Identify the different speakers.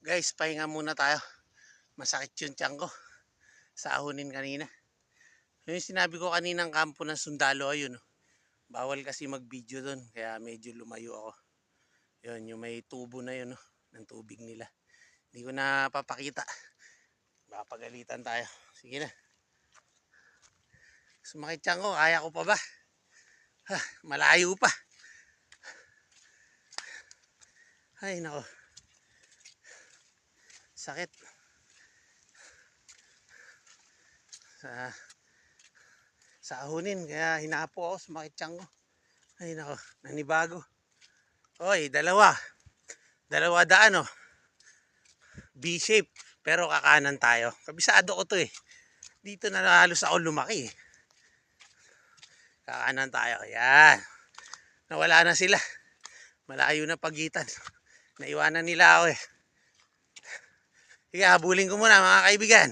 Speaker 1: Guys, pahinga muna tayo. Masakit yung tiyan ko. Sa ahunin kanina. Yung sinabi ko kaninang kampo ng sundalo, ayun. Bawal kasi mag-video doon. Kaya medyo lumayo ako. Yun, yung may tubo na yun, ng tubig nila. Hindi ko na papakita. Baka pagalitan tayo. Sige na. Sumakit tiyan ko. Kaya ko pa ba? Malayo pa. Ay, nako. Sakit. Sa ahunin. Kaya hinapo ako. Sumakit tiyan ko. Ay, nako. Nanibago. Oy, dalawa daan, B-shape. Pero kakanan tayo. Kabisado ko to eh. Dito na halos ako lumaki eh. Kakanan tayo. Yan. Nawala na sila. Malayo na pagitan. Naiwanan nila ako eh. Sige, habulin ko muna mga kaibigan.